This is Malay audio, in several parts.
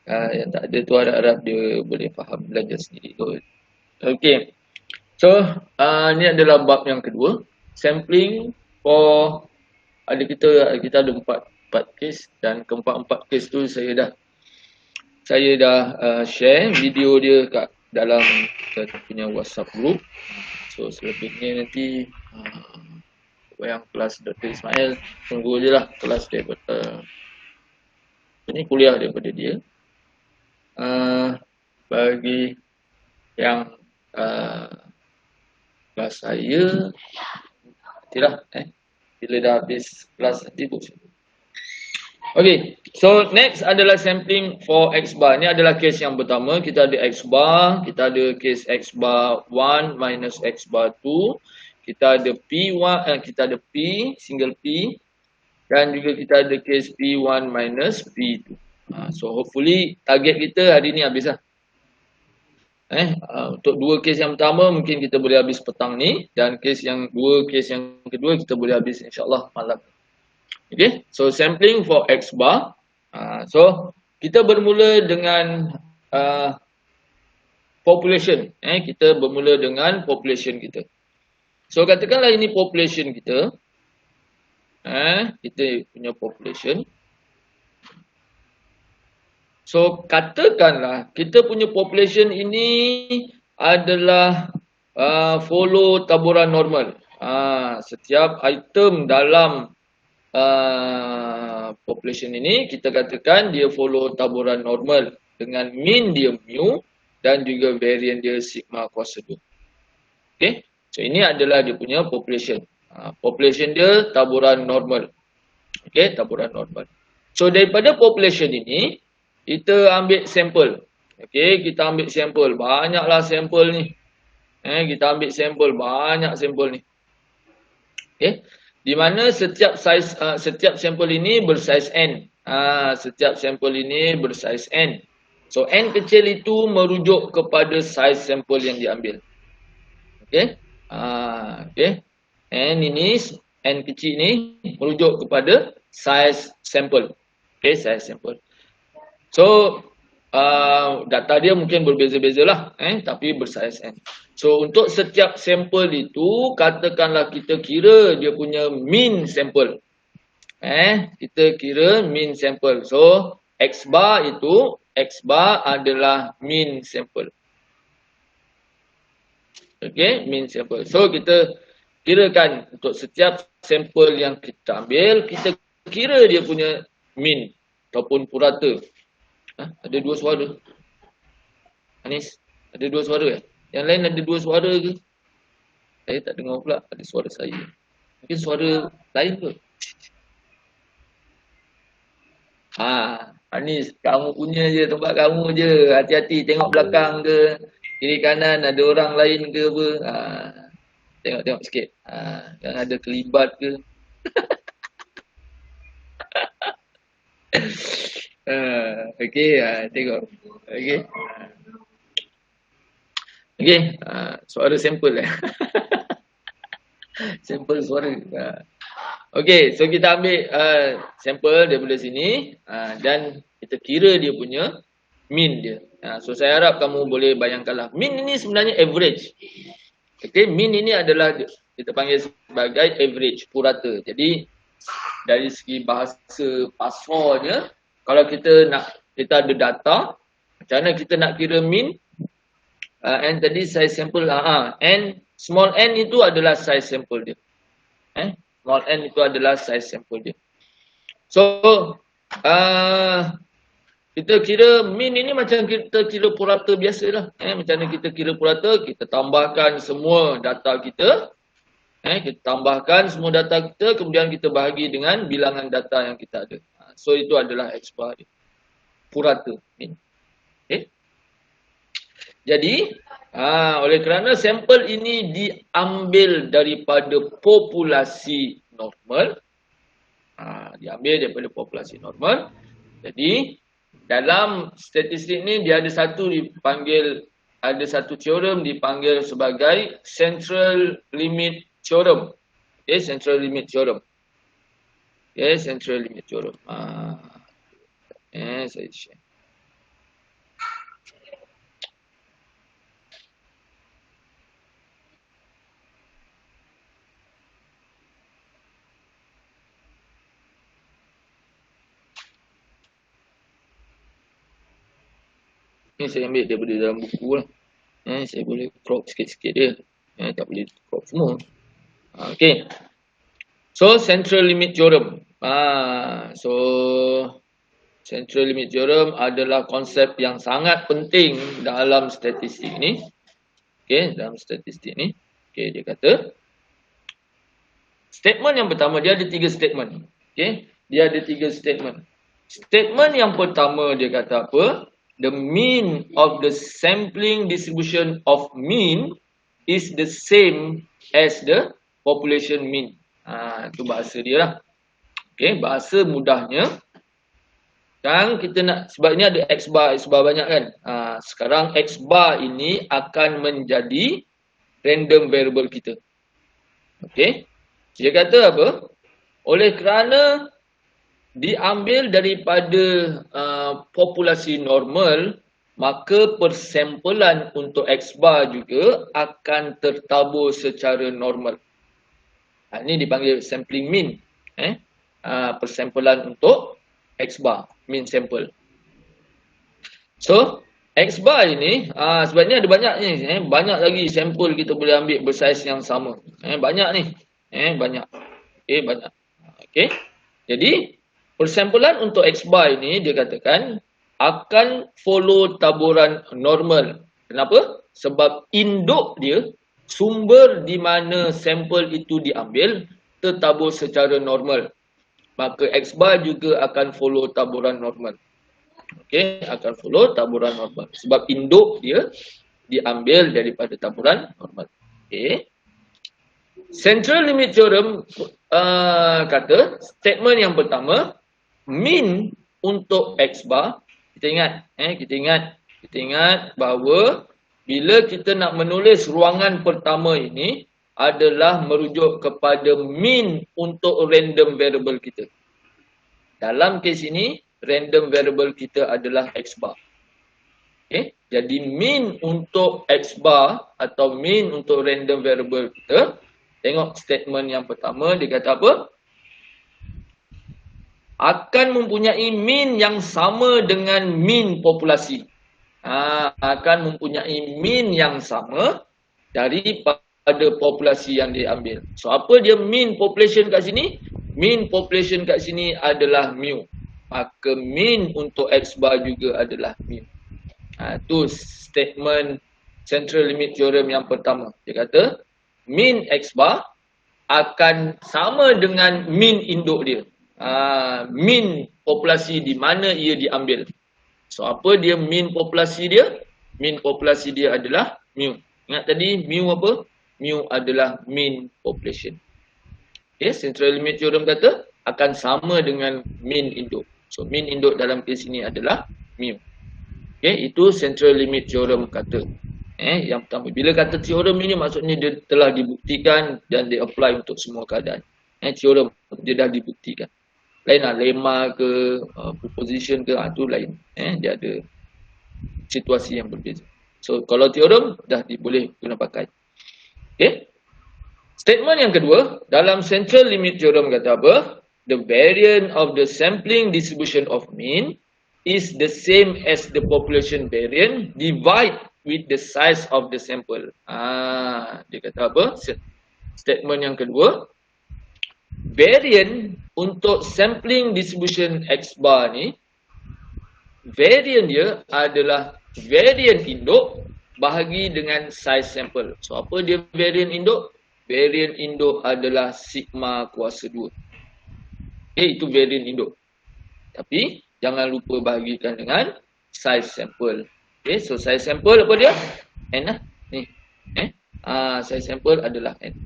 Yang tak ada tu harap-harap dia boleh faham belajar sendiri kot. Okay. So, ni adalah bab yang kedua. Sampling for kita ada empat case dan keempat-empat case tu saya dah share video dia kat dalam kita punya WhatsApp group. So selebihnya nanti yang kelas Dr. Ismail tunggu je lah kelas daripada ini kuliah daripada dia. Bagi yang kelas saya nantilah bila dah habis kelas nanti pun. Okay, so next adalah sampling for X bar. Ini adalah case yang pertama. Kita ada X bar, kita ada case X bar 1 minus X bar 2. Kita ada P1, kita ada P, single P. Dan juga kita ada case P1 minus P2. So hopefully target kita hari ni habis lah. Untuk dua case yang pertama mungkin kita boleh habis petang ni. Dan case yang kedua kita boleh habis insyaAllah malam. Okay, so sampling for X bar. So kita bermula dengan population. Kita bermula dengan population kita. So katakanlah ini population kita. Kita punya population. So katakanlah kita punya population ini adalah follow taburan normal. Setiap item dalam population ini kita katakan dia follow taburan normal dengan mean dia mu dan juga variance dia sigma kuasa 2. Okay, so ini adalah dia punya population. Population dia taburan normal. Okay, taburan normal. So daripada population ini kita ambil sampel. Okay, kita ambil sampel. Banyaklah sampel ni. Kita ambil sampel, banyak sampel ni. Okay, di mana setiap sampel ini bersaiz n. Setiap sampel ini bersaiz n. So n kecil itu merujuk kepada saiz sampel yang diambil. Okay. Okay. N kecil ini merujuk kepada saiz sampel. Okay, saiz sampel. So data dia mungkin berbeza-beza lah, tapi bersaiz n. So untuk setiap sampel itu katakanlah kita kira dia punya mean sampel. Kita kira mean sampel. So X bar adalah mean sampel. Okay, mean sampel. So kita kirakan untuk setiap sampel yang kita ambil, kita kira dia punya mean ataupun purata. Ada dua suara. Anis, ada dua suara Yang lain ada dua suara ke? Saya tak dengar pula ada suara saya. Mungkin suara lain ke? Anis, kamu punya je, tempat kamu je. Hati-hati tengok belakang ke, kiri kanan ada orang lain ke apa. Tengok sikit. Jangan ada kelibat ke. Okay, tengok. Okay. Okay, suara sampel sampel suara. Okay, so kita ambil sampel daripada sini dan kita kira dia punya mean dia. So saya harap kamu boleh bayangkanlah. Mean ini sebenarnya average. Okay, mean ini adalah kita panggil sebagai average, purata. Jadi dari segi bahasa pasornya, kalau kita ada data, macam mana kita nak kira mean? N tadi size sampel n, small n itu adalah size sampel dia. Small n itu adalah size sampel dia. So kita kira mean ini macam kita kira purata biasalah. Macam mana kita kira purata? Kita tambahkan semua data kita. Kita tambahkan semua data kita, kemudian kita bahagi dengan bilangan data yang kita ada. So itu adalah X bar dia. Purata mean. Okay. Jadi, oleh kerana sampel ini diambil daripada populasi normal. Diambil daripada populasi normal. Jadi, dalam statistik ni dia ada satu teorem dipanggil sebagai central limit theorem. Okay, central limit theorem. Okay, central limit theorem. Saya share. Ni saya ambil daripada dalam buku lah. Saya boleh crop sikit-sikit dia. Tak boleh crop semua. Okay. So, central limit theorem. So, central limit theorem adalah konsep yang sangat penting dalam statistik ni. Okay, dalam statistik ni. Okay, dia kata, statement yang pertama, dia ada 3 statement. Okay, dia ada 3 statement. Statement yang pertama dia kata apa? The mean of the sampling distribution of mean is the same as the population mean. Itu bahasa dia lah. Okay, bahasa mudahnya. Sekarang kita nak, sebab ini ada X bar banyak kan. Sekarang X bar ini akan menjadi random variable kita. Okay. Dia kata apa? Oleh kerana diambil daripada populasi normal, maka persamplan untuk X bar juga akan tertabur secara normal. Ini dipanggil sampling mean. Persamplan untuk X bar, mean sample. So, X bar ini, sebab ni ada banyak ni. Banyak lagi sampel kita boleh ambil bersaiz yang sama. Banyak ni. Banyak. Okay, banyak. Okay. Jadi, persamplan untuk X bar ini dia katakan akan follow taburan normal. Kenapa? Sebab induk dia, sumber di mana sampel itu diambil, tertabur secara normal. Maka X bar juga akan follow taburan normal. Okey, akan follow taburan normal. Sebab induk dia diambil daripada taburan normal. Okey. Central limit theorem kata, statement yang pertama, mean untuk X bar, kita ingat bahawa bila kita nak menulis ruangan pertama ini adalah merujuk kepada mean untuk random variable kita. Dalam kes ini, random variable kita adalah X bar. Okay. Jadi mean untuk X bar atau mean untuk random variable kita, tengok statement yang pertama, dia kata apa? Akan mempunyai mean yang sama dengan mean populasi. Akan mempunyai mean yang sama daripada populasi yang diambil. So, apa dia mean population kat sini? Mean population kat sini adalah mu. Maka mean untuk X bar juga adalah mu. Itu statement central limit theorem yang pertama. Dia kata, mean X bar akan sama dengan mean induk dia. Mean populasi di mana ia diambil. So, apa dia mean populasi dia? Mean populasi dia adalah mu. Ingat tadi mu apa? Mu adalah mean population. Okay, central limit theorem kata akan sama dengan mean induk. So, mean induk dalam kes ini adalah mu. Okay, itu central limit theorem kata. Yang pertama, bila kata theorem ini maksudnya dia telah dibuktikan dan dia apply untuk semua keadaan. Theorem dia dah dibuktikan. Lain lah, lemma ke, proposition ke, itu lain. Dia ada situasi yang berbeza. So, kalau theorem, dah boleh guna pakai. Okay. Statement yang kedua, dalam central limit theorem kata apa? The variance of the sampling distribution of mean is the same as the population variance divide with the size of the sample. Dia kata apa? Statement yang kedua, variance untuk sampling distribution X bar ni, variance dia adalah variance induk bahagi dengan size sample. So, apa dia variance induk? Variance induk adalah sigma kuasa 2. Itu variance induk. Tapi, jangan lupa bahagikan dengan size sample. Okay, so size sample apa dia? N lah. Ni. Size sample adalah N.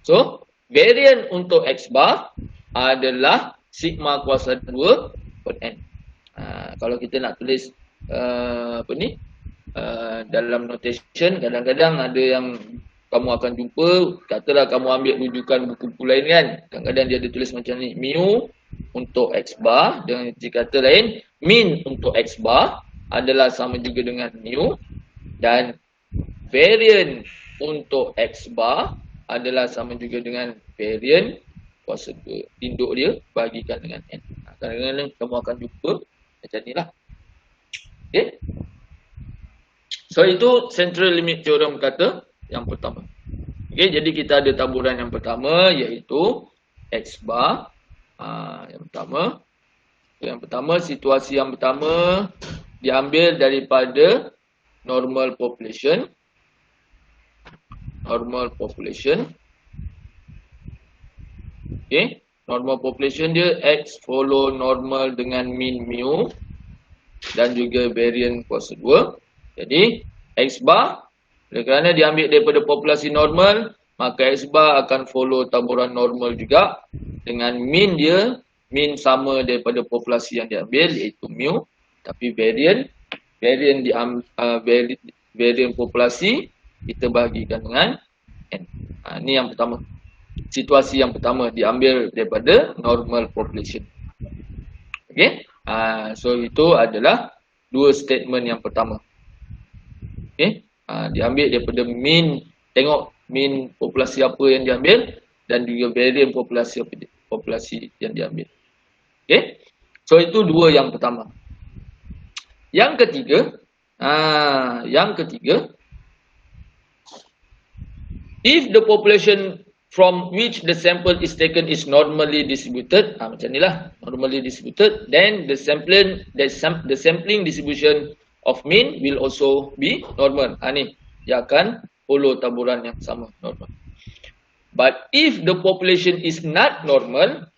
So, variance untuk X bar adalah sigma kuasa 2 per N. Kalau kita nak tulis dalam notation, kadang-kadang ada yang kamu akan jumpa, katalah kamu ambil rujukan buku-buku lain kan, kadang-kadang dia ada tulis macam ni, mu untuk X bar, dengan kata lain, mean untuk X bar adalah sama juga dengan mu, dan variance untuk X bar adalah sama juga dengan variance kuasa 2 induk dia bahagikan dengan N. Kadang-kadang kamu akan jumpa macam ni lah. Okay. So itu central limit theorem kata yang pertama. Okay, jadi kita ada taburan yang pertama iaitu X bar. Yang pertama, situasi yang pertama diambil daripada normal population. Okay, normal population dia X follow normal dengan mean mu dan juga variance kuasa 2. Jadi X bar, kerana diambil daripada populasi normal, maka X bar akan follow taburan normal juga dengan mean dia, mean sama daripada populasi yang diambil iaitu mu, tapi variance populasi kita bahagikan dengan n. Ini yang pertama. Situasi yang pertama diambil daripada normal population. Okey. So itu adalah dua statement yang pertama. Okey. Diambil daripada mean, tengok mean populasi apa yang diambil dan juga variance populasi yang diambil. Okey. So itu dua yang pertama. Yang ketiga, if the population from which the sample is taken is normally distributed, macam ni lah, normally distributed, then the sampling distribution of mean will also be normal. Ni, dia akan follow taburan yang sama, normal. But if the population is not normal,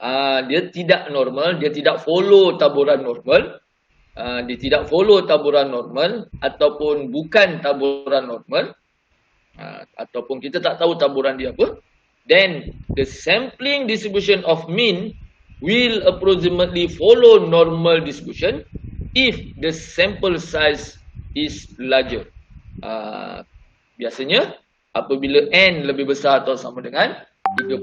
dia tidak normal, dia tidak follow taburan normal, ataupun bukan taburan normal, ataupun kita tak tahu taburan dia apa, then the sampling distribution of mean will approximately follow normal distribution if the sample size is larger. Biasanya apabila n lebih besar atau sama dengan 30.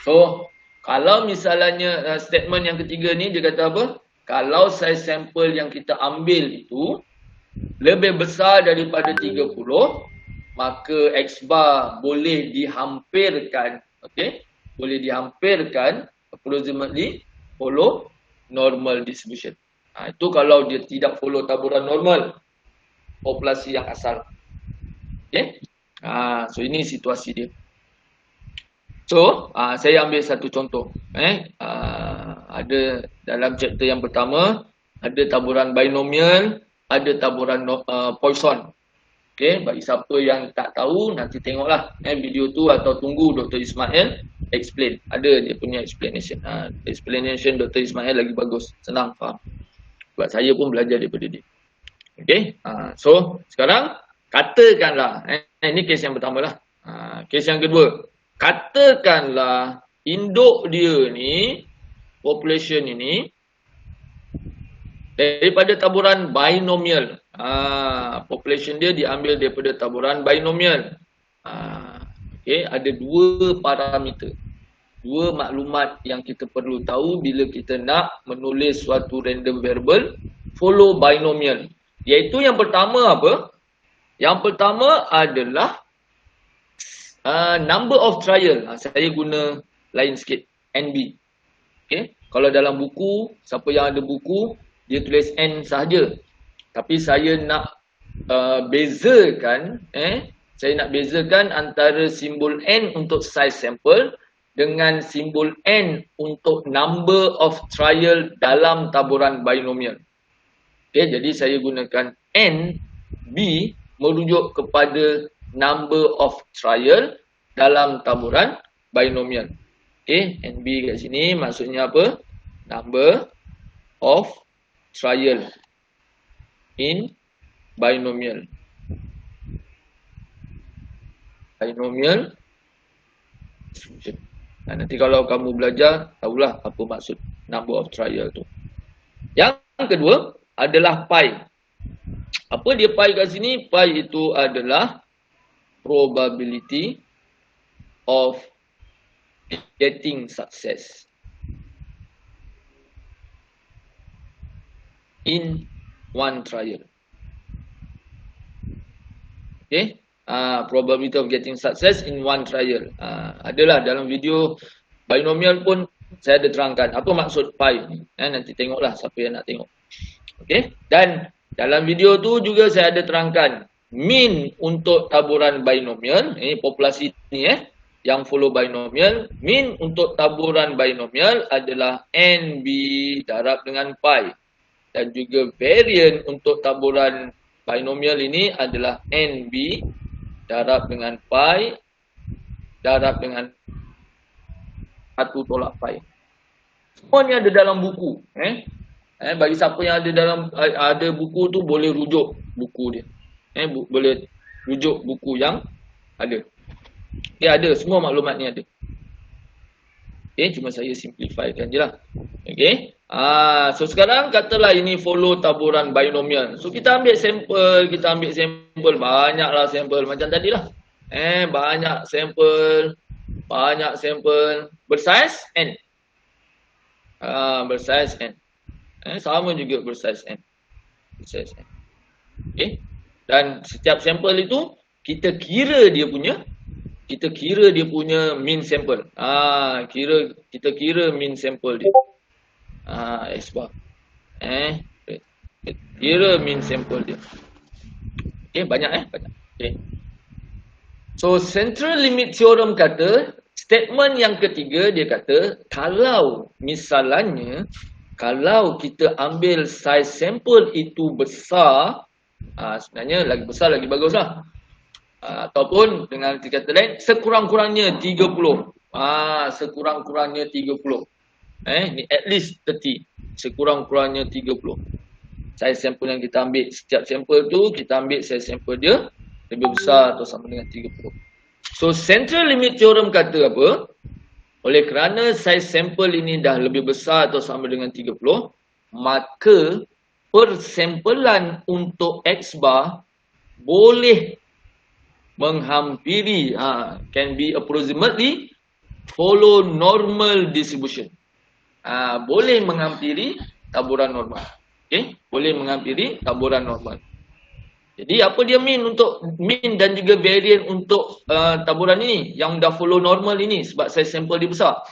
So kalau misalnya statement yang ketiga ni dia kata apa? Kalau size sampel yang kita ambil itu lebih besar daripada 30, maka X bar boleh dihampirkan, okey? Boleh dihampirkan approximately follow normal distribution. Itu kalau dia tidak follow taburan normal populasi yang asal. Okey? So ini situasi dia. So, saya ambil satu contoh. Ada dalam chapter yang pertama, ada taburan binomial, ada taburan Poisson. Okay, bagi siapa yang tak tahu, nanti tengoklah video tu atau tunggu Dr. Ismail explain. Ada dia punya explanation. Explanation Dr. Ismail lagi bagus, senang faham. Sebab saya pun belajar daripada dia. Okay, so sekarang katakanlah, ini kes yang pertama lah. Kes yang kedua, katakanlah induk dia ni, population ini, daripada taburan binomial. Population dia diambil daripada taburan binomial. Okay, ada dua parameter. Dua maklumat yang kita perlu tahu bila kita nak menulis suatu random variable follow binomial. Iaitu yang pertama apa? Yang pertama adalah number of trial. Saya guna lain sikit, NB. Okay, kalau dalam buku, siapa yang ada buku, dia tulis N sahaja. Tapi saya nak bezakan, saya nak bezakan antara simbol N untuk size sample dengan simbol N untuk number of trial dalam taburan binomial. Okay, jadi saya gunakan NB merujuk kepada number of trial dalam taburan binomial. Okay, NB kat sini maksudnya apa? Number of trial in binomial. Binomial distribution. Nanti kalau kamu belajar, tahulah apa maksud number of trial tu. Yang kedua adalah pi. Apa dia pi kat sini? Pi itu adalah probability of getting success in one trial. Okay, probability of getting success in one trial. Adalah dalam video binomial pun saya ada terangkan apa maksud pi ni. Nanti tengoklah siapa yang nak tengok. Okay, dan dalam video tu juga saya ada terangkan Mean untuk taburan binomial, ini populasi ni yang follow binomial, mean untuk taburan binomial adalah NB darab dengan pi. Dan juga variant untuk taburan binomial ini adalah NB darab dengan pi darab dengan 1 tolak pi. Semua ni ada dalam buku. Bagi siapa yang ada buku tu boleh rujuk buku dia. Boleh rujuk buku yang ada. Dia ada, semua maklumat ni ada. Cuma saya simplifykan je lah. So sekarang katalah ini follow taburan binomial. So kita ambil sampel, banyaklah sampel macam tadi lah. Banyak sampel, bersaiz n. Bersaiz n. Sama juga bersaiz n. Dan setiap sampel itu kita kira dia punya mean sample. Kita kira mean sample dia. X bar. Kira mean sample dia. Banyak. So central limit theorem kata, statement yang ketiga dia kata, kalau misalnya kalau kita ambil size sample itu besar, sebenarnya lagi besar lagi baguslah. Ataupun dengan kata lain, sekurang-kurangnya 30. Sekurang-kurangnya 30. Ni at least 30. Sekurang-kurangnya 30. Size sampel yang kita ambil, setiap sampel tu kita ambil size sampel dia lebih besar atau sama dengan 30. So central limit theorem kata apa? Oleh kerana size sampel ini dah lebih besar atau sama dengan 30, maka persampelan untuk X bar boleh menghampiri, can be approximately follow normal distribution. Boleh menghampiri taburan normal. Boleh menghampiri taburan normal. Jadi apa dia mean dan juga variant untuk taburan ini yang dah follow normal ini sebab size sampel dia besar.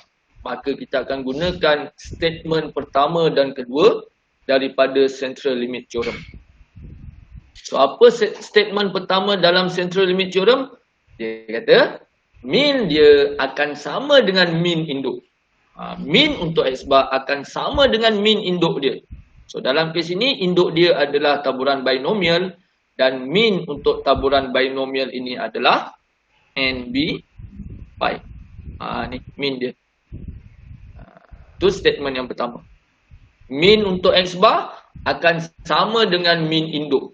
Maka kita akan gunakan statement pertama dan kedua daripada central limit theorem. So apa statement pertama dalam central limit theorem? Dia kata mean dia akan sama dengan mean induk. Mean untuk X bar akan sama dengan mean induk dia. So dalam kes ini induk dia adalah taburan binomial dan mean untuk taburan binomial ini adalah NB pi. Ni mean dia. Itu statement yang pertama. Mean untuk X bar akan sama dengan mean induk.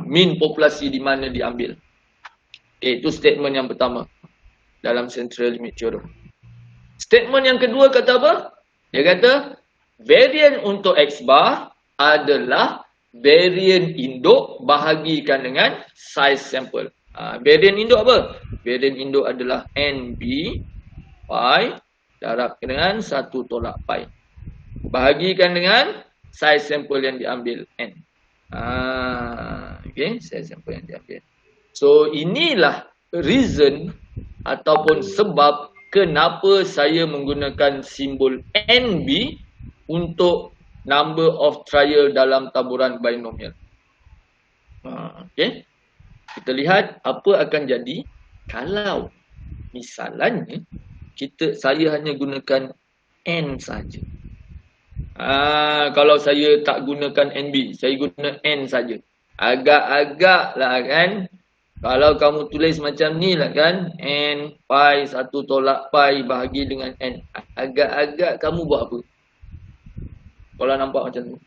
Mean populasi di mana diambil. Itu statement yang pertama dalam central limit theorem. Statement yang kedua kata apa? Dia kata variant untuk X bar adalah variant induk bahagikan dengan size sample. Variant induk apa? Variant induk adalah NB pi darab dengan 1 tolak pi. Bahagikan dengan size sample yang diambil N. Size sample yang diambil. So inilah reason ataupun sebab kenapa saya menggunakan simbol NB untuk number of trial dalam taburan binomial. Kita lihat apa akan jadi kalau misalnya saya hanya gunakan N saja. Kalau saya tak gunakan NB, saya guna N saja. Agak-agak lah kan. Kalau kamu tulis macam ni lah kan, N pi 1 tolak pi bahagi dengan N. Agak-agak kamu buat apa? Kalau nampak macam tu.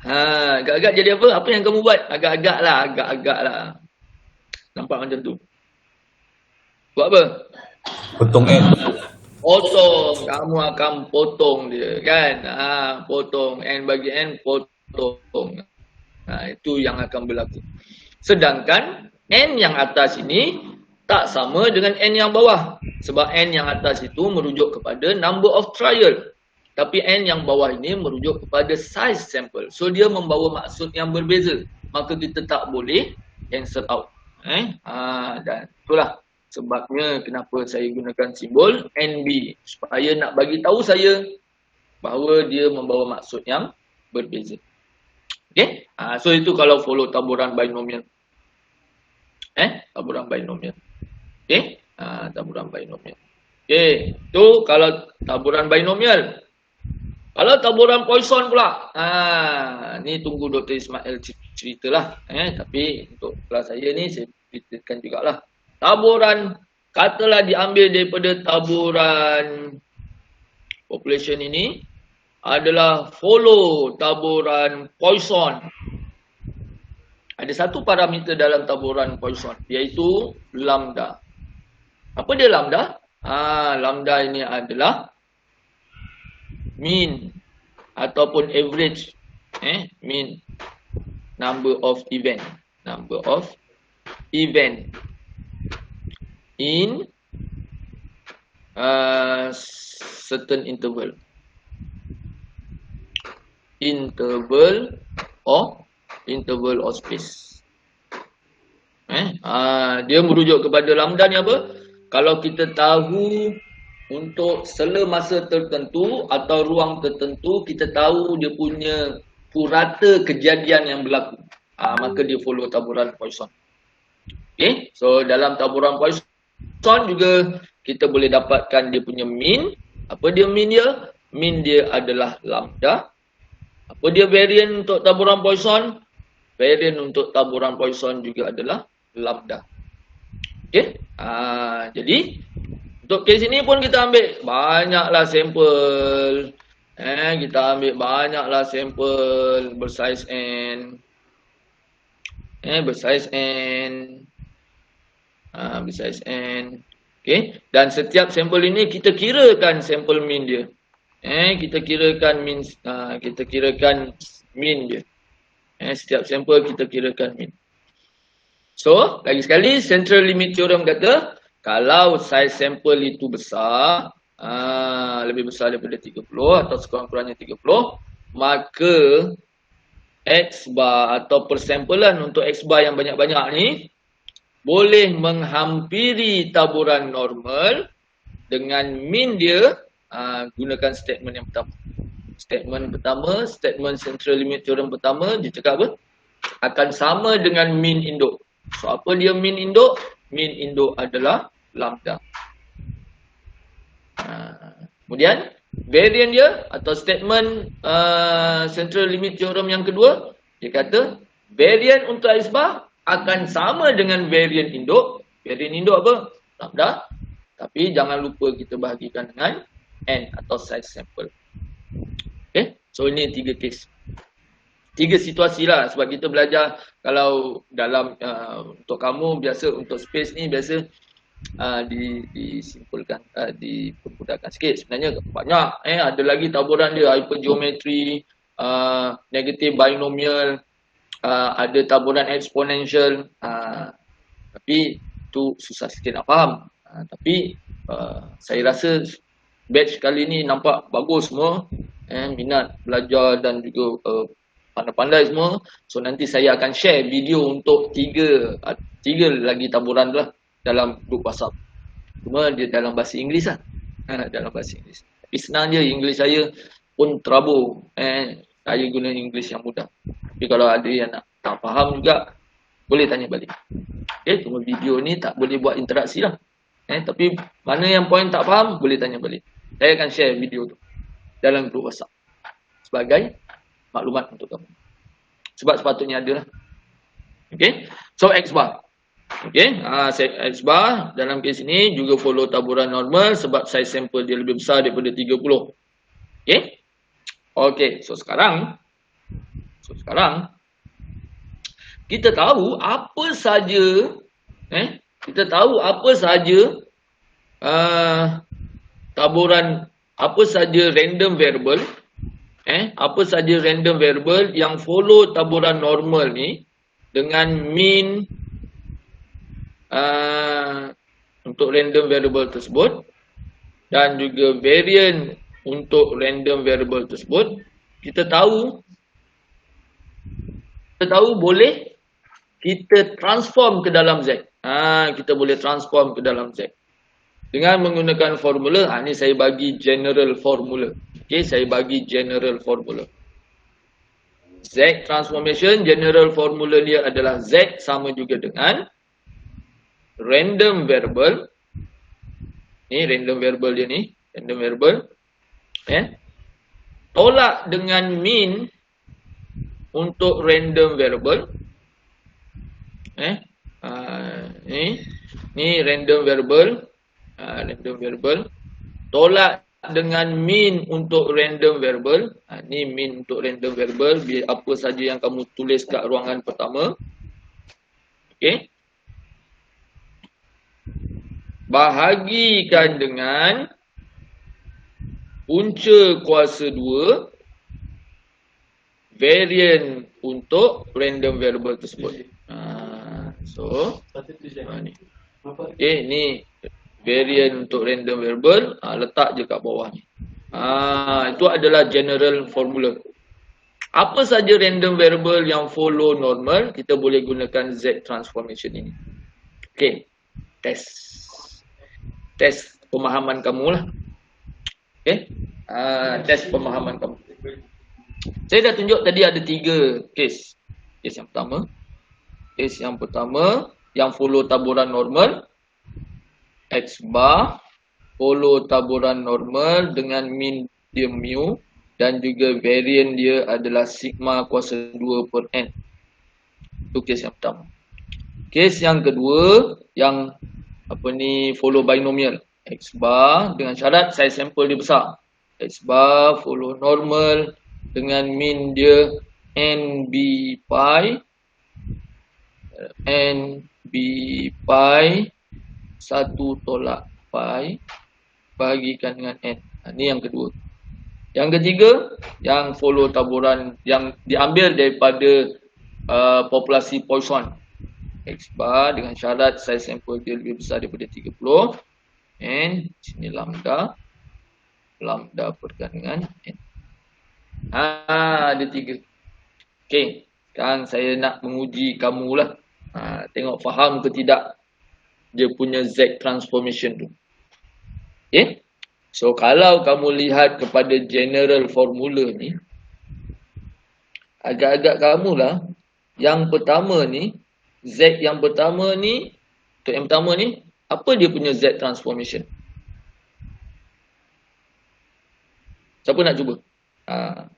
Agak-agak jadi apa? Apa yang kamu buat? Agak-agak lah. Nampak macam tu. Buat apa? Potong N. Potong. Kamu akan potong dia kan. Potong. N bagi N, potong. Itu yang akan berlaku. Sedangkan N yang atas ini tak sama dengan N yang bawah. Sebab N yang atas itu merujuk kepada number of trial. Tapi N yang bawah ini merujuk kepada size sample. So dia membawa maksud yang berbeza. Maka kita tak boleh cancel out. Dan itulah sebabnya kenapa saya gunakan simbol NB. Supaya nak bagi tahu saya bahawa dia membawa maksud yang berbeza. Okay. So itu kalau follow taburan binomial. Taburan binomial. Okay. Taburan binomial. Okay. Itu kalau taburan binomial. Kalau taburan Poisson pula. Ni tunggu Dr. Ismail ceritalah. Tapi untuk kelas saya ni saya ceritakan jugalah. Taburan, katalah diambil daripada taburan population ini adalah follow taburan Poisson. Ada satu parameter dalam taburan Poisson, iaitu lambda. Apa dia lambda? Lambda ini adalah mean ataupun average, mean number of event in certain interval of space. Dia merujuk kepada lambda ni apa? Kalau kita tahu untuk sela masa tertentu atau ruang tertentu, kita tahu dia punya purata kejadian yang berlaku, maka dia follow taburan Poisson. Okay, so dalam taburan Poisson juga kita boleh dapatkan dia punya mean. Apa dia mean dia? Mean dia adalah lambda. Apa dia variant untuk taburan Poisson? Variant untuk taburan Poisson juga adalah lambda. Okay, jadi untuk kes ini pun kita ambil banyaklah sampel. Kita ambil banyaklah sampel bersaiz n. Bersaiz n. Okay. Dan setiap sampel ini kita kirakan sampel mean dia. Kita kirakan mean dia. Setiap sampel kita kirakan mean. So, lagi sekali central limit theorem kata, kalau saiz sampel itu besar, lebih besar daripada 30 atau sekurang-kurangnya 30, maka X bar atau persampelan untuk X bar yang banyak-banyak ni boleh menghampiri taburan normal dengan mean dia. Gunakan statement yang pertama. Statement central limit theorem pertama, dia cakap apa? Akan sama dengan mean induk. So, apa dia mean induk? Mean induk adalah lambda. Kemudian variant dia atau statement central limit theorem yang kedua, dia kata variant untuk X bar akan sama dengan variant induk. Variant induk apa? Lambda. Tapi jangan lupa kita bahagikan dengan n atau size sample. Okay, so ini 3 case. 3 situasi lah, sebab kita belajar kalau dalam untuk kamu biasa untuk space ni biasa disimpulkan, dipermudahkan sikit. Sebenarnya banyak, ada lagi taburan dia, hypergeometry, negative binomial, ada taburan exponential, tapi tu susah sikit nak faham. Tapi saya rasa batch kali ni nampak bagus semua, minat belajar dan juga pandai-pandai semua. So nanti saya akan share video untuk 3 lagi taburan tu lah dalam grup WhatsApp. Cuma dia dalam bahasa Inggeris lah. Dalam bahasa Inggeris. Tapi senang je, Inggeris saya pun terabur. Saya guna Inggeris yang mudah. Tapi kalau ada yang tak faham juga, boleh tanya balik. Okay, cuma video ni tak boleh buat interaksi lah. Tapi mana yang poin tak faham, boleh tanya balik. Saya akan share video tu dalam grup WhatsApp sebagai maklumat untuk kamu. Sebab sepatutnya ada lah. Okay, so X bar. Okay, X bar dalam kes ini juga follow taburan normal sebab size sampel dia lebih besar daripada 30. Okay. Okay, so sekarang kita tahu apa saja taburan, apa saja random variable, apa saja random variable yang follow taburan normal ni dengan mean untuk random variable tersebut dan juga variant untuk random variable tersebut. Kita tahu boleh kita transform ke dalam Z. Kita boleh transform ke dalam Z dengan menggunakan formula. Ni saya bagi general formula. Okay, saya bagi general formula. Z transformation, general formula dia adalah Z sama juga dengan random variable. Ni random variable dia ni. Random variable. Tolak dengan mean untuk random variable. Ni random variable. Random variable. Tolak dengan mean untuk random variable. Ni mean untuk random variable. Biar apa saja yang kamu tulis kat ruangan pertama. Okey. Bahagikan dengan punca kuasa 2 variant untuk random variable tersebut. Ni. Okey, ni variant untuk random variable, letak je kat bawah ni. Itu adalah general formula. Apa saja random variable yang follow normal, kita boleh gunakan Z transformation ini. Okey, test pemahaman kamu lah. Okey, test pemahaman kamu. Saya dah tunjuk tadi ada 3 case. Case yang pertama yang follow taburan normal, X bar follow taburan normal dengan mean dia mu dan juga variant dia adalah sigma kuasa 2 per n. Itu case yang pertama. Case yang kedua yang follow binomial, X bar dengan syarat size sample dia besar. X bar follow normal dengan mean dia NB pi 1 tolak pi bahagikan dengan n. Ini yang kedua. Yang ketiga, yang follow taburan yang diambil daripada populasi Poisson. X bar dengan syarat size sample dia lebih besar daripada 30. And sini lambda perkan dengan n. Ada 3. Okey, sekarang saya nak menguji kamulah. Tengok faham ke tidak dia punya Z transformation tu. Okay. So kalau kamu lihat kepada general formula ni, agak-agak kamulah yang pertama ni, Z yang pertama ni, untuk yang pertama ni, apa dia punya Z transformation? Siapa nak cuba?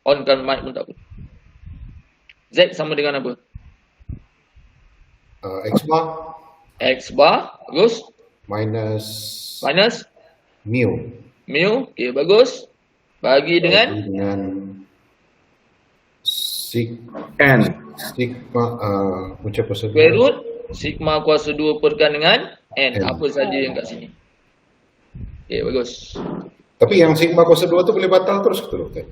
On-kan mic pun tak apa. Z sama dengan apa? X bar. X bar, bagus. Minus mu. Okey, bagus. Bagi dengan sigma square root sigma kuasa 2 perkan dengan n. Apa saja yang kat sini. Okey, bagus. Tapi yang sigma kuasa 2 tu boleh batal terus ke doktor?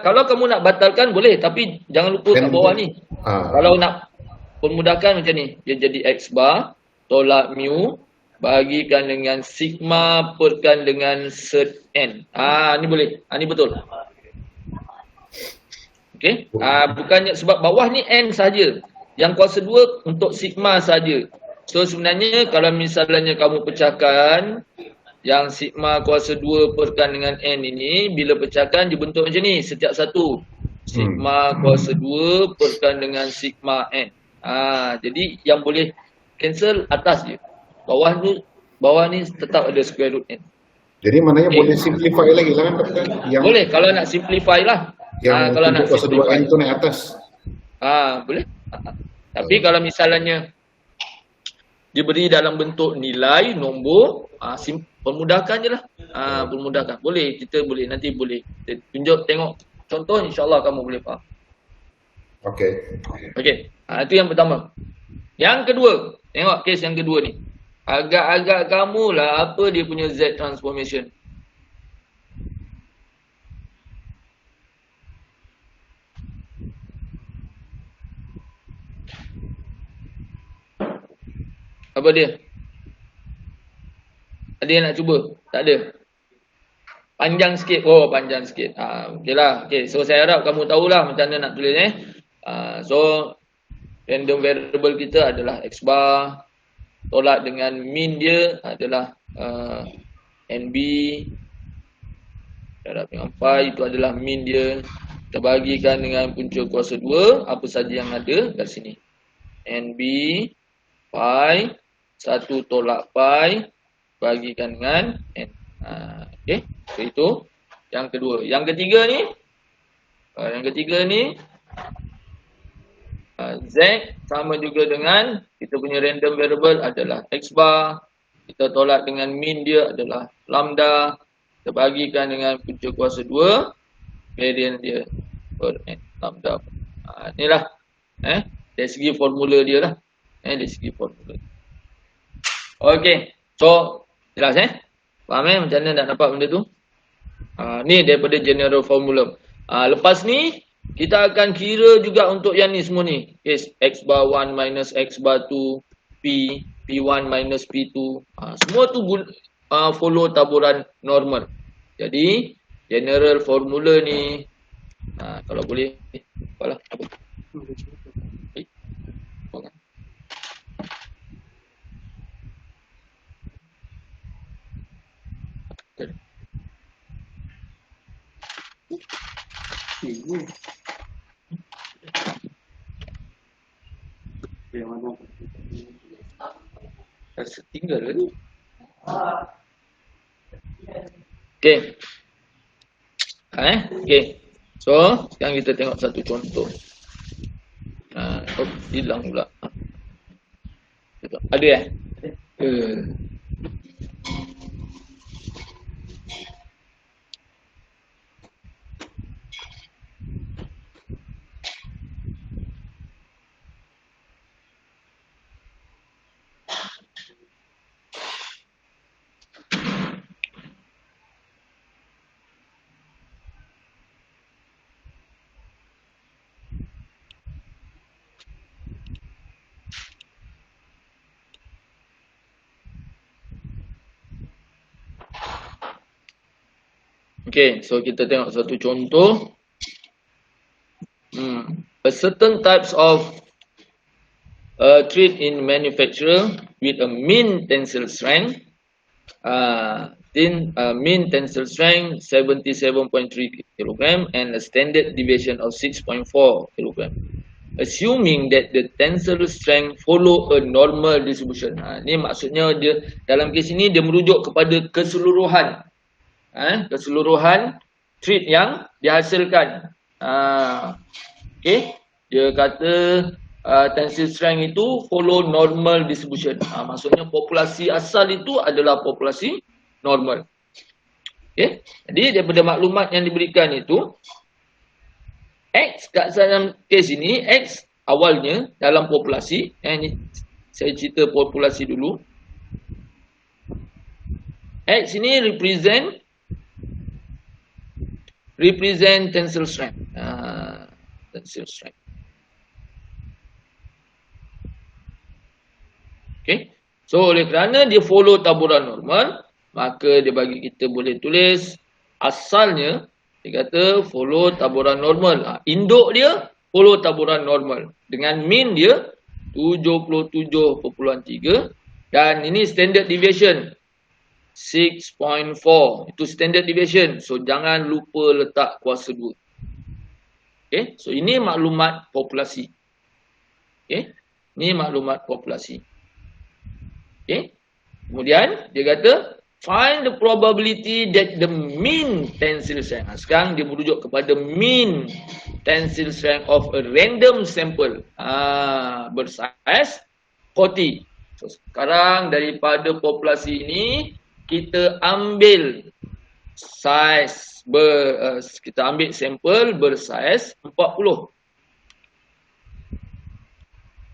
Kalau kamu nak batalkan boleh, tapi jangan lupa kat bawah ni. Kalau nak permudahkan macam ni, dia jadi X bar tolak mu bahagikan dengan sigma perkan dengan sert n. Ni boleh. Ni betul. Okey. Bukannya sebab bawah ni n saja. Yang kuasa 2 untuk sigma saja. So sebenarnya kalau misalnya kamu pecahkan yang sigma kuasa 2 perkan dengan n ini, bila pecahkan dia bentuk macam ni setiap satu. Sigma kuasa 2 perkan dengan sigma n. Jadi yang boleh cancel atas je. Bawah ni tetap ada square root n. Jadi maknanya boleh simplify lagi lah kan doktor? Boleh kalau nak simplify lah. Kalau nak kuasa 2n tu naik atas. Boleh. Tapi kalau misalnya dia beri dalam bentuk nilai, nombor, permudahkan je lah. Permudahkan. Boleh, kita boleh, nanti boleh. Kita tunjuk, tengok contoh, insyaAllah kamu boleh faham. Okey. Itu yang pertama. Yang kedua, tengok kes yang kedua ni. Agak-agak kamu lah apa dia punya Z transformation. Apa dia? Ada yang nak cuba? Tak ada? Panjang sikit. Panjang sikit. Okeylah. Okay. So saya harap kamu tahulah macam mana nak tulis So random variable kita adalah X bar. Tolak dengan mean dia adalah NB. Darab dengan pi itu adalah mean dia. Kita bagikan dengan punca kuasa 2, apa saja yang ada kat sini. NB, pi, 1 tolak pi, bagikan dengan N. Okey, so itu yang kedua. Yang ketiga ni, Z sama juga dengan kita punya random variable adalah X bar. Kita tolak dengan min dia adalah lambda. Kita bagikan dengan punca kuasa 2, varian dia per N lambda. Inilah dari segi formula dia lah. Dari segi formula. Okey, so jelas faham macam mana nak dapat benda tu? Ni daripada general formula. Lepas ni kita akan kira juga untuk yang ni semua ni. Yes, X bar 1 minus X bar 2, P, P1 minus P2. Semua tu follow taburan normal. Jadi, general formula ni, kalau boleh, apalah, apa? Rasa tinggal ke tu? Okay. Okay. So, sekarang kita tengok satu contoh. Hilang pula. Ada Okay, so kita tengok satu contoh. A certain types of thread in manufacture with a mean tensile strength, mean tensile strength 77.3 kg and a standard deviation of 6.4 kg. Assuming that the tensile strength follow a normal distribution. Ni maksudnya dia dalam kes ini dia merujuk kepada keseluruhan. Keseluruhan thread yang dihasilkan. Okay, dia kata tensile strength itu follow normal distribution. Maksudnya populasi asal itu adalah populasi normal. Okay, jadi daripada maklumat yang diberikan itu, X kat dalam kes ini, X awalnya dalam populasi, ini saya cerita populasi dulu. X ini represent tensile strength. Tensile strength. Okay. So oleh kerana dia follow taburan normal, maka dia bagi kita boleh tulis asalnya dia kata follow taburan normal. Induk dia follow taburan normal dengan mean dia 77.3 dan ini standard deviation 6.4. Itu standard deviation. So jangan lupa letak kuasa 2. Okay. So ini maklumat populasi. Okay. Ini maklumat populasi. Okay. Kemudian dia kata find the probability that the mean tensile strength. Sekarang dia merujuk kepada mean tensile strength of a random sample bersaiz 40. So sekarang daripada populasi ini kita ambil saiz kita ambil sampel bersaiz 40.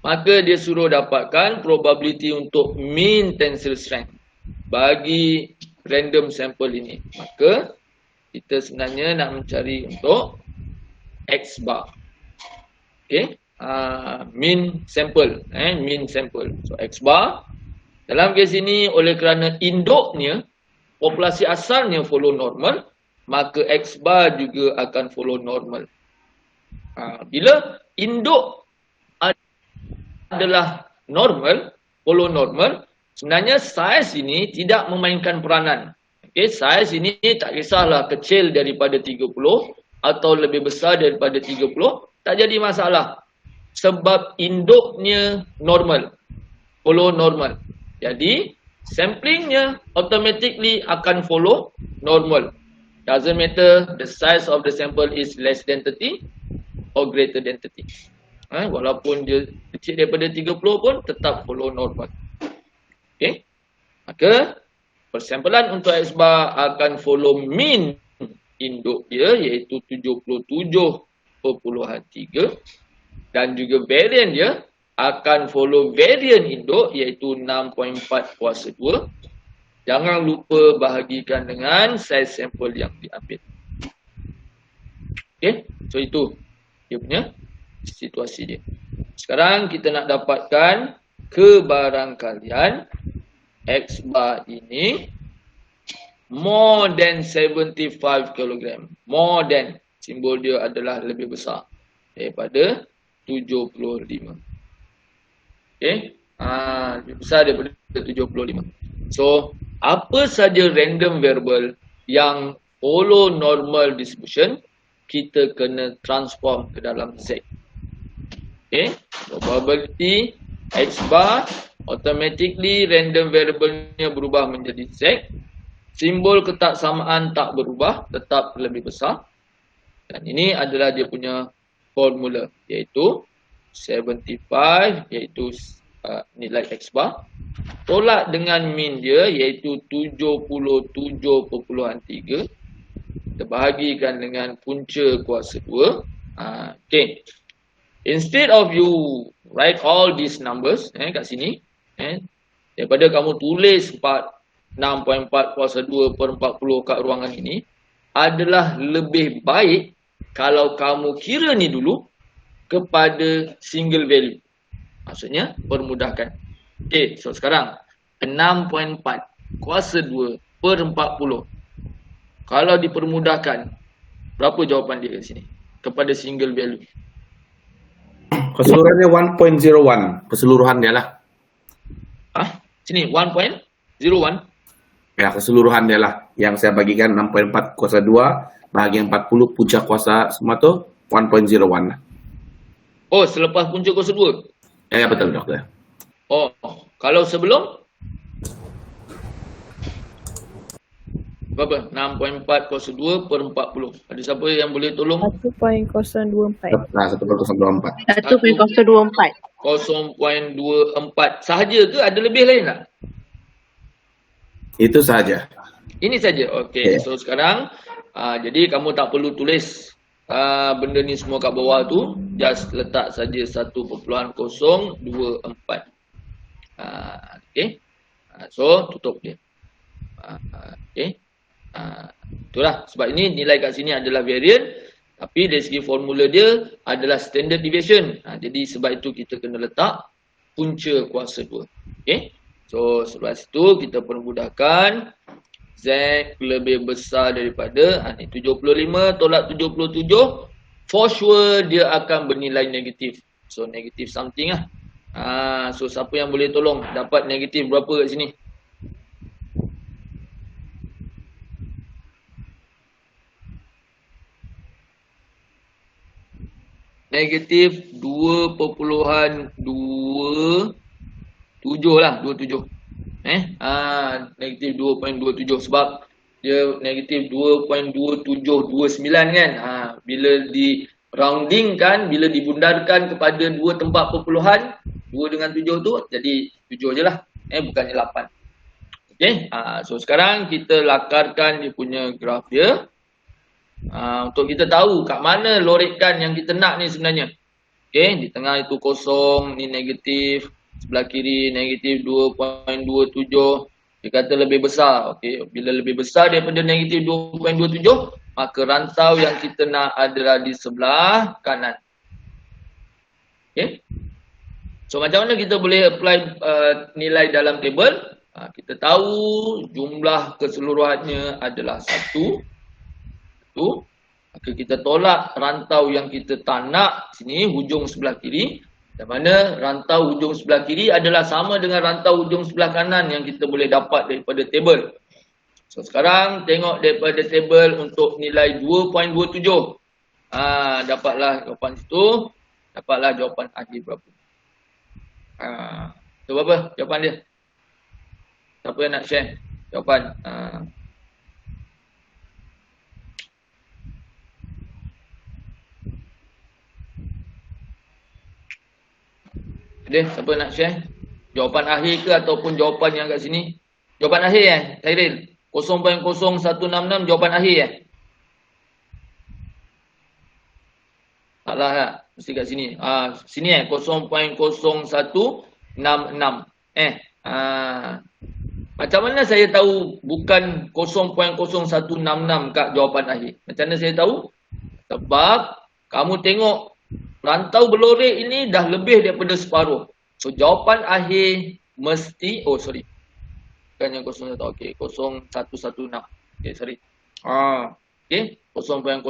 Maka dia suruh dapatkan probability untuk mean tensile strength bagi random sampel ini. Maka kita sebenarnya nak mencari untuk X bar. Okay, mean sample, mean sample. So X bar dalam kes ini oleh kerana induknya populasi asalnya follow normal, maka X bar juga akan follow normal. Bila induk adalah normal, follow normal, sebenarnya saiz ini tidak memainkan peranan. Okay, saiz ini tak kisahlah kecil daripada 30 atau lebih besar daripada 30, tak jadi masalah. Sebab induknya normal. Follow normal. Jadi, samplingnya automatically akan follow normal. Doesn't matter the size of the sample is less than 30 or greater than 30. Walaupun dia kecil daripada 30 pun tetap follow normal. Okay. Maka persampelan untuk X bar akan follow mean induk dia iaitu 77.3 dan juga variant dia akan follow variant induk iaitu 6.4 kuasa 2. Jangan lupa bahagikan dengan saiz sampel yang diambil. Okay, so itu dia punya situasi dia. Sekarang kita nak dapatkan kebarangkalian X bar ini more than 75 kg. More than, simbol dia adalah lebih besar daripada 75. Okay, lebih besar daripada 75. So, apa saja random variable yang follow normal distribution, kita kena transform ke dalam Z. Okay, probability X bar automatically random variable-nya berubah menjadi Z. Simbol ketaksamaan tak berubah, tetap lebih besar. Dan ini adalah dia punya formula, iaitu 75, iaitu nilai X bar. Tolak dengan mean dia, iaitu 77.3. Kita bahagikan dengan punca kuasa 2. Okay. Instead of you write all these numbers kat sini, daripada kamu tulis 6.4 kuasa 2 per 40 kat ruangan ini, adalah lebih baik kalau kamu kira ni dulu kepada single value. Maksudnya permudahkan. Okay, so sekarang 6.4 kuasa 2 per 40. Kalau dipermudahkan, berapa jawapan dia kat sini? Kepada single value. Keseluruhannya 1.01. Keseluruhan dia lah. Sini 1.01. Ya, keseluruhan dia lah. Yang saya bagikan 6.4 kuasa 2 bahagian 40 punca kuasa semua tu 1.01 lah. Oh, selepas punca kuasa 2? Ya, betul doktor. Oh, kalau sebelum? Berapa? 6.4 kuasa 2 per 40. Ada siapa yang boleh tolong? 1.024. 1.024. 1.024. 0.24 sahaja ke ada lebih lain tak? Itu sahaja. Ini saja. Okey. Okay. So sekarang jadi kamu tak perlu tulis benda ni semua kat bawah tu, just letak saja 1.024. Okey. So tutup dia. Okey. Itulah sebab ini nilai kat sini adalah variant, tapi dari segi formula dia adalah standard deviation. Jadi sebab itu kita kena letak punca kuasa 2. Okey. So selepas itu kita permudahkan Z lebih besar daripada ni 75 tolak 77, for sure dia akan bernilai negatif. So negatif something lah. So siapa yang boleh tolong dapat negatif berapa kat sini? Negatif 2.27 lah, 27. Negatif 2.27 sebab dia negatif 2.2729 kan. Bila di rounding kan, bila dibundarkan kepada dua tempat perpuluhan, 2 dengan 7 tu jadi 7 je lah. Bukannya 8. Okay. So sekarang kita lakarkan dia punya graf dia. Untuk kita tahu kat mana lorekan yang kita nak ni sebenarnya. Okay, di tengah itu kosong, ni negatif, sebelah kiri negatif 2.27. Dia kata lebih besar. Okay, bila lebih besar daripada negatif 2.27, maka rantau yang kita nak adalah di sebelah kanan. Okay. So macam mana kita boleh apply nilai dalam table? Kita tahu jumlah keseluruhannya adalah 1. Maka kita tolak rantau yang kita tak nak sini, hujung sebelah kiri. Dan mana rantau hujung sebelah kiri adalah sama dengan rantau hujung sebelah kanan yang kita boleh dapat daripada table. So sekarang tengok daripada table untuk nilai 2.27. Dapatlah jawapan situ. Dapatlah jawapan akhir berapa. Itu berapa jawapan dia? Siapa yang nak share jawapan? Siapa nak share? Jawapan akhir ke ataupun jawapan yang kat sini? Jawapan akhir Khairil? 0.0166 jawapan akhir Salah tak? Mesti kat sini. Sini 0.0166. Macam mana saya tahu bukan 0.0166 kat jawapan akhir? Macam mana saya tahu? Sebab kamu tengok rantau berlorek ini dah lebih daripada separuh. So jawapan akhir mesti, bukan yang 01, okey, 0116. Okey, sorry. Okey, 0.0116.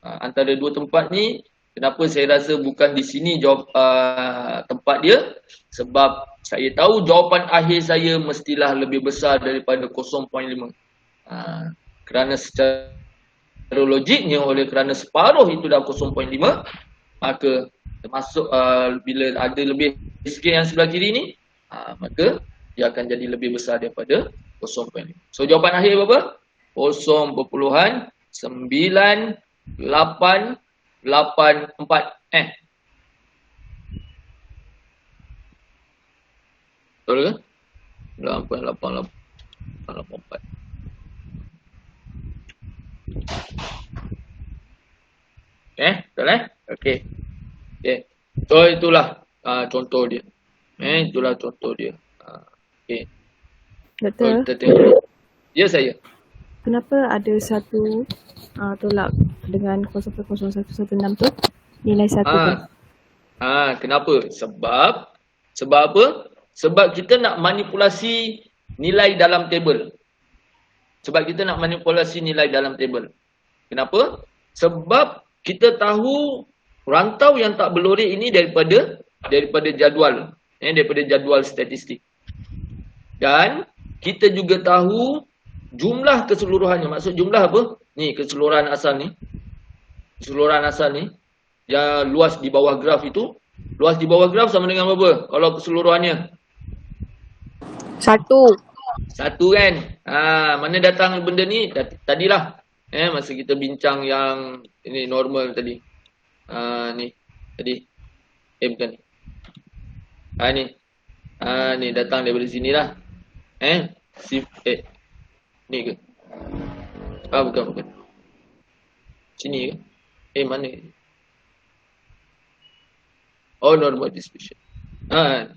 Antara dua tempat ni, kenapa saya rasa bukan di sini jawab tempat dia? Sebab saya tahu jawapan akhir saya mestilah lebih besar daripada 0.5. Kerana secara logiknya, oleh kerana separuh itu dah 0.5, maka termasuk bila ada lebih sikit yang sebelah kiri ni, maka dia akan jadi lebih besar daripada 0.5. So jawapan akhir berapa? 0.98884. Betul ke? 88884. Betul Okey. So itulah contoh dia. Itulah contoh dia. Okey. Doktor, Kita tengok. Ya, saya. kenapa ada satu tolak dengan 0.0116 tu nilai 1 kan? Kenapa? Sebab apa? Sebab kita nak manipulasi nilai dalam tebel. Kenapa? Sebab kita tahu rantau yang tak berlorek ini daripada jadual. Daripada jadual statistik. Dan kita juga tahu jumlah keseluruhannya. Maksud jumlah apa? Ni keseluruhan asal ni. Yang luas di bawah graf itu. Luas di bawah graf sama dengan berapa? Kalau keseluruhannya? 1. 1 kan? Mana datang benda ni? Tadilah. Masa kita bincang yang ini normal tadi. Ni. Tadi. Bukan ni. Ni datang daripada sinilah. Ni ke? Bukan. Sini ke? Mana? Normal distribution. Ni.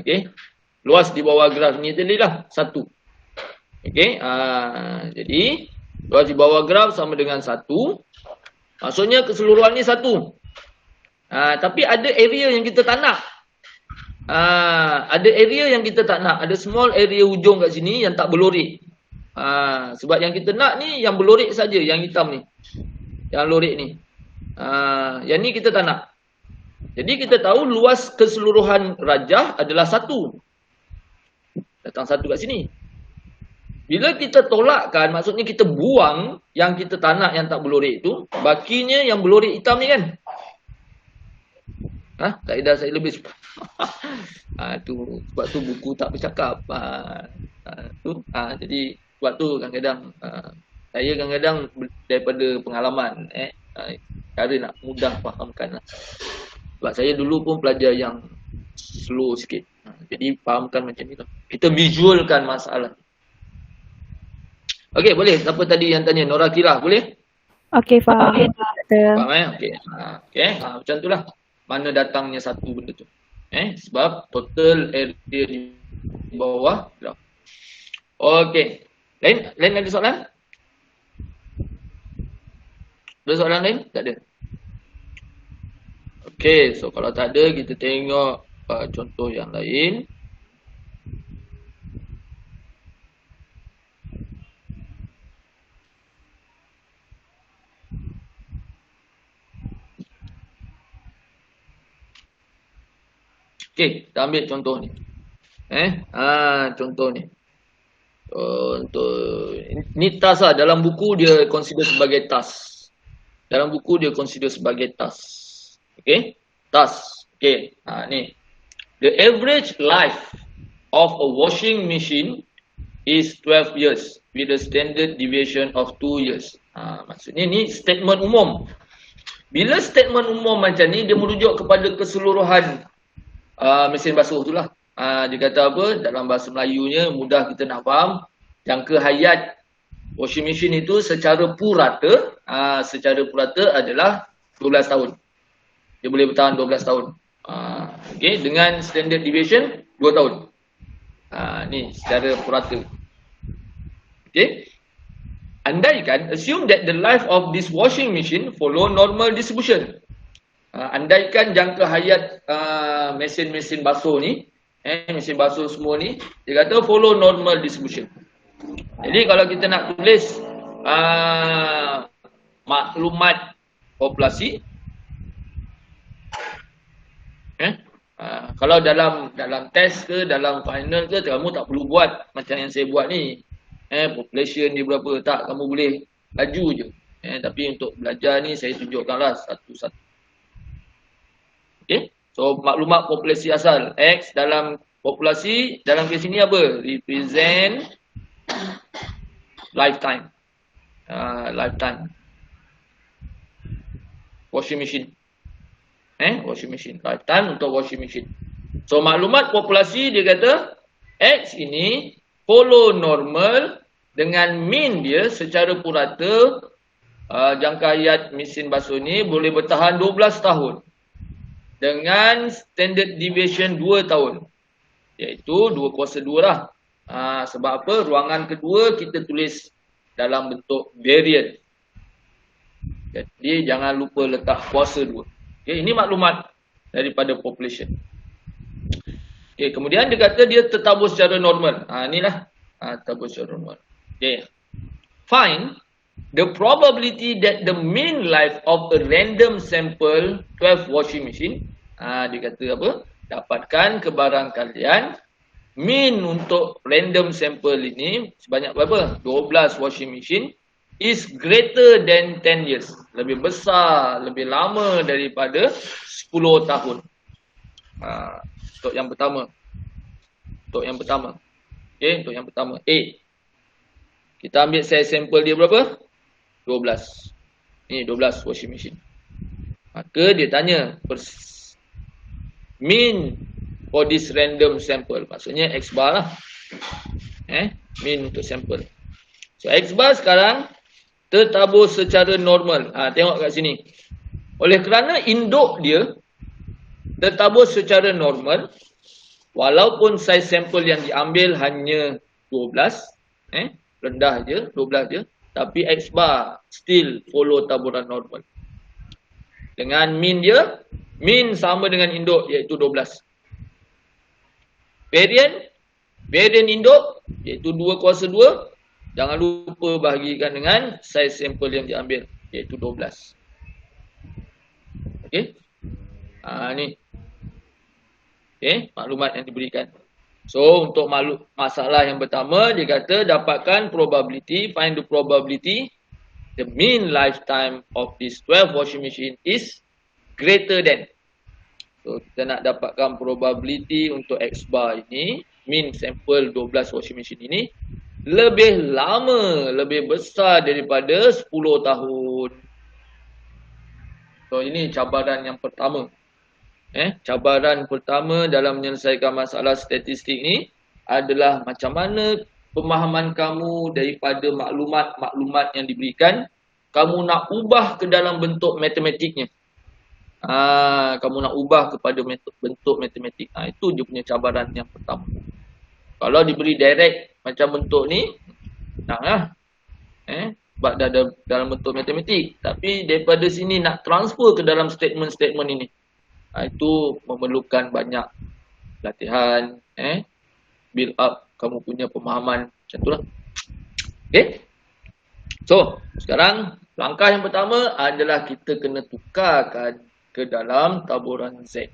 Okey. Luas di bawah graf ni tadilah 1. Okey. Jadi luas di bawah graf sama dengan 1. Maksudnya keseluruhan ni 1. Tapi ada area yang kita tak nak. Ada small area hujung kat sini yang tak berlorek. Sebab yang kita nak ni yang berlorek saja, yang hitam ni. Yang lorek ni. Yang ni kita tak nak. Jadi kita tahu luas keseluruhan rajah adalah 1. Datang 1 kat sini. Bila kita tolakkan, maksudnya kita buang yang kita tak nak, yang tak berlorek tu, bakinya yang berlorek hitam ni kan. Kaedah saya lebih suka. Sebab tu buku tak bercakap. Jadi sebab tu kadang-kadang saya kadang-kadang daripada pengalaman cara nak mudah fahamkan lah. Sebab saya dulu pun pelajar yang slow sikit. Jadi fahamkan macam ni lah. Kita visualkan masalah. Okey, boleh. Siapa tadi yang tanya? Nora Kila, boleh? Okey, faham. Faham Okey. Macam tu lah. Mana datangnya satu benda tu. Sebab total area di bawah. Okey. Lain ada soalan? Ada soalan lain? Tak ada. Okey, so kalau tak ada, kita tengok contoh yang lain. Okey, kita ambil contoh ni. Contoh ni. Untuk ni task lah. Dalam buku dia consider sebagai task. Dalam buku dia consider sebagai task. Okay. Task. Okay. Ni. The average life of a washing machine is 12 years with a standard deviation of 2 years. Maksudnya ni statement umum. Bila statement umum macam ni, dia merujuk kepada keseluruhan mesin basuh tu lah. Dia kata apa, dalam bahasa Melayunya mudah kita nak faham, jangka hayat washing machine itu secara purata adalah 12 tahun. Dia boleh bertahan 12 tahun. Okay, dengan standard deviation 2 tahun. Ni secara purata. Okay. Andaikan, assume that the life of this washing machine follow normal distribution. Andaikan jangka hayat mesin-mesin basuh ni, mesin basuh semua ni, dia kata follow normal distribution. Jadi kalau kita nak tulis maklumat populasi, kalau dalam test ke, dalam final ke, kamu tak perlu buat macam yang saya buat ni. Population dia berapa, tak, kamu boleh laju je. Tapi untuk belajar ni saya tunjukkanlah satu-satu. Okay. So maklumat populasi asal X dalam populasi, dalam kes ini apa? Represent lifetime. Lifetime washing machine. Washing machine. Lifetime untuk washing machine. So maklumat populasi dia kata X ini follow normal dengan mean dia secara purata, jangka hayat mesin basuh ni boleh bertahan 12 tahun dengan standard deviation 2 tahun, iaitu 2/2 lah. Sebab apa? Ruangan kedua kita tulis dalam bentuk variant. Jadi jangan lupa letak kuasa 2. Okay, ini maklumat daripada population. Okay, kemudian dia kata dia tertabur secara normal. Inilah tertabur secara normal. Okay. Find the probability that the mean life of a random sample 12 washing machine. Dia kata apa? Dapatkan kebarangkalian mean untuk random sample ini sebanyak berapa? 12 washing machine is greater than 10 years. Lebih besar, lebih lama daripada 10 tahun. Untuk yang pertama. Okay, untuk yang pertama A. Kita ambil size sampel dia berapa? 12. Ni 12 washing machine. Maka dia tanya mean for this random sample. Maksudnya X bar lah. Mean untuk sampel. So X bar sekarang tertabur secara normal. Tengok kat sini. Oleh kerana induk dia tertabur secara normal, walaupun saiz sampel yang diambil hanya 12, rendah je, 12 je, tapi X bar still follow taburan normal. Dengan mean dia, mean sama dengan induk iaitu 12. Variant induk iaitu 2/2, jangan lupa bahagikan dengan saiz sampel yang diambil iaitu 12. Okey. Ni. Okey, maklumat yang diberikan. So untuk masalah yang pertama, dia kata dapatkan probability, find the probability the mean lifetime of this 12 washing machine is greater than. So kita nak dapatkan probability untuk X bar ini, mean sample 12 washing machine ini lebih lama, lebih besar daripada 10 tahun. So ini cabaran yang pertama. Cabaran pertama dalam menyelesaikan masalah statistik ni adalah macam mana pemahaman kamu daripada maklumat-maklumat yang diberikan, kamu nak ubah ke dalam bentuk matematiknya. Kamu nak ubah kepada bentuk matematik. Itu dia punya cabaran yang pertama. Kalau diberi direct macam bentuk ni, naklah. Sebab dah ada dalam bentuk matematik. Tapi daripada sini nak transfer ke dalam statement-statement ini, itu memerlukan banyak latihan, build up kamu punya pemahaman macam itulah. Okay. So, sekarang langkah yang pertama adalah kita kena tukarkan ke dalam taburan Z.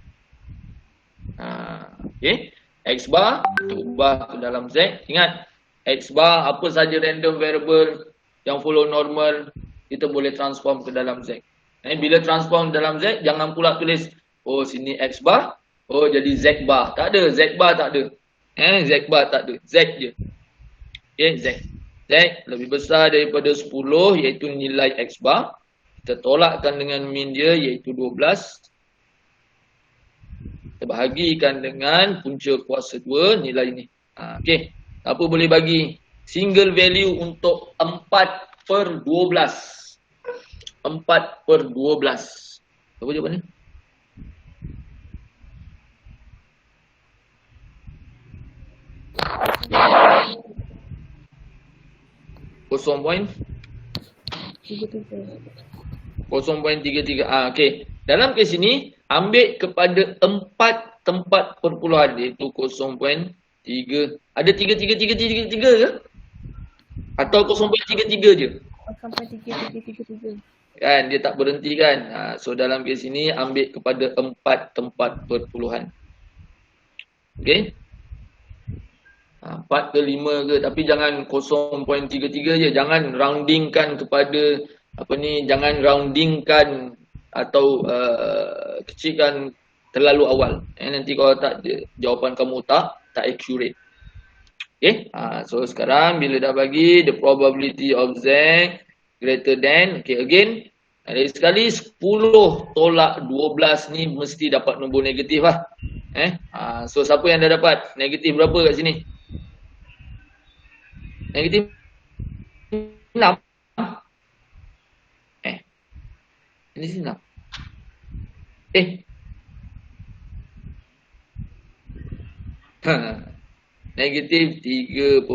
Okay. X bar kita ubah ke dalam Z. Ingat, X bar, apa saja random variable yang follow normal, kita boleh transform ke dalam Z. Bila transform dalam Z, jangan pula tulis, oh sini X bar, oh jadi Z bar. Tak ada, Z bar tak ada. Z bar tak ada, Z je. Okay, Z. Z lebih besar daripada 10, iaitu nilai X bar. Kita tolakkan dengan min dia, iaitu 12. Kita bahagikan dengan punca kuasa 2, nilai ni. Okay. Apa boleh bagi? Single value untuk 4/12. 4/12. Apa jawapan ni? Kosong point 0.33. Okey. Dalam kes ini ambil kepada 4 tempat perpuluhan, iaitu 0.3. Ada 3 ke? Atau 0.33 je? 0.3333. Kan dia tak berhenti kan. So dalam kes ini ambil kepada 4 tempat perpuluhan. Okey. 4 ke 5 ke, tapi jangan 0.33 je. Jangan roundingkan kepada jangan roundingkan atau kecilkan terlalu awal. Nanti kalau tak, jawapan kamu tak accurate. Okay. So sekarang bila dah bagi the probability of Z greater than, okay, again dari sekali 10 tolak 12 ni mesti dapat nombor negatif lah. So siapa yang dah dapat negatif berapa kat sini? Negatif 6. Ini sini 6. Negatif 3.46.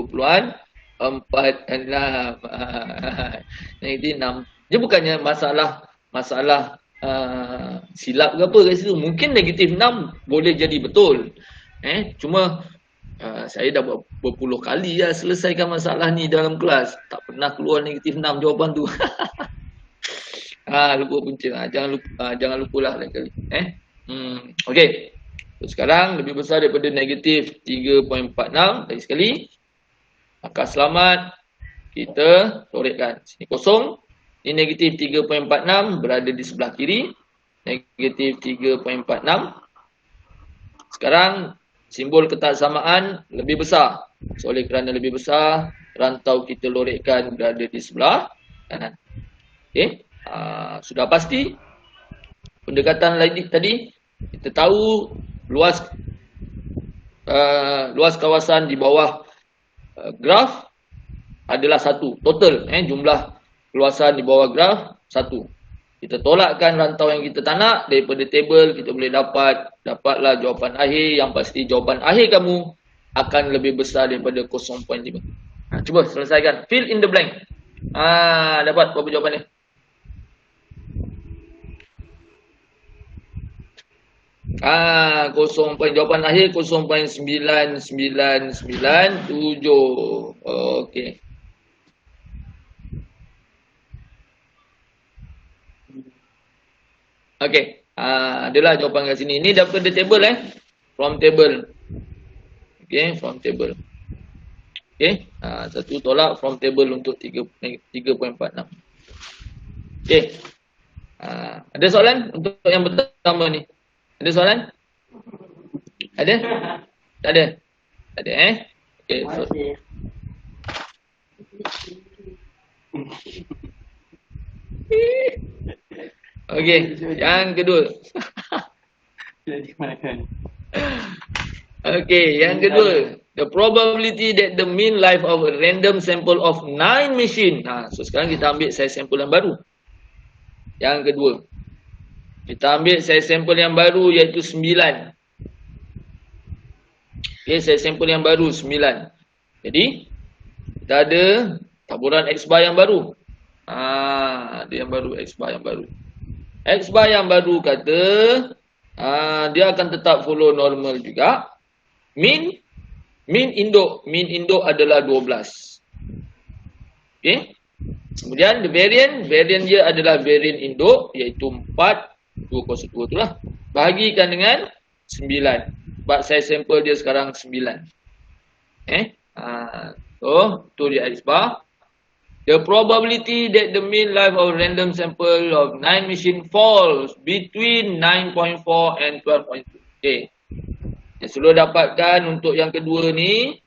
Negatif 6. Dia bukannya masalah silap ke apa kat situ. Mungkin negatif 6 boleh jadi betul. Cuma saya dah berpuluh kali lah selesaikan masalah ni dalam kelas. Tak pernah keluar negatif 6 jawapan tu. Lupa punca. Jangan lupalah lain kali. Okey. So, sekarang lebih besar daripada negatif 3.46 dari sekali. Maka selamat kita coretkan. Sini kosong. Ini negatif 3.46 berada di sebelah kiri. Negatif 3.46. Sekarang simbol ketaksamaan lebih besar. So, oleh kerana lebih besar, rantau kita lorekkan berada di sebelah kanan. Okey. Sudah pasti pendekatan lagi tadi kita tahu luas kawasan di bawah graf adalah 1 total, jumlah luasan di bawah graf 1. Kita tolakkan rantau yang kita tak nak daripada table, kita boleh dapatlah jawapan akhir. Yang pasti jawapan akhir kamu akan lebih besar daripada 0.5. Cuba selesaikan, fill in the blank. Dapat berapa jawapan ni? Jawapan akhir 0.9997. Okey. Okey. Adalah jawapan kat sini. Ini daripada table from table. Okey, from table. Okey. Satu tolak from table untuk 3.46. Okey. Ada soalan untuk yang pertama ni? Ada soalan? Ada? Tak ada? Tak ada Okey. So. Okey, yang kedua. Okey, yang kedua. The probability that the mean life of a random sample of 9 machine. So sekarang kita ambil size sampel yang baru. Yang kedua. Kita ambil size sampel yang baru iaitu 9. Okay, size sampel yang baru 9. Jadi, kita ada taburan X bar yang baru. Ada yang baru, X bar yang baru. X bar yang baru kata, dia akan tetap follow normal juga. Min induk adalah 12. Okay. Kemudian the variant dia adalah variant induk iaitu 4. 202 tu lah. Bahagikan dengan 9. Sebab size sampel dia sekarang 9. So, tu dia X bar. The probability that the mean life of random sample of 9 machine falls between 9.4 and 12.2. Okay. Yang sudah dapatkan untuk yang kedua ni,